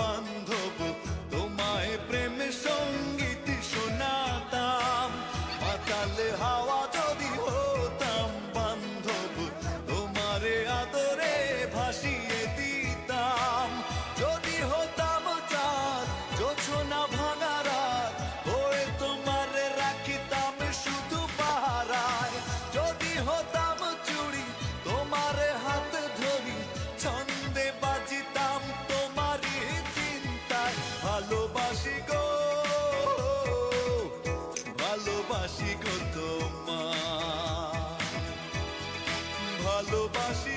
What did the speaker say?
বান্ধব, তোমায় প্রেম সঙ্গীত শোনাতাম। মাতাল হাওয়া যদি হতাম বান্ধব, তোমারে আদরে ভাসিয়ে দিতাম। যদি হতাম চাঁদ জোছনা ভাঙা রাত, হয়ে তোমারে রাখিতাম শুধু পাহারায়। যদি হতাম চুড়ি তোমারে হাত ধরি, ছন্দে বাজিতাম তোমারই চিন্তায়। ভালোবাসি গো, ভালোবাসি গো তোমায়, ভালোবাসি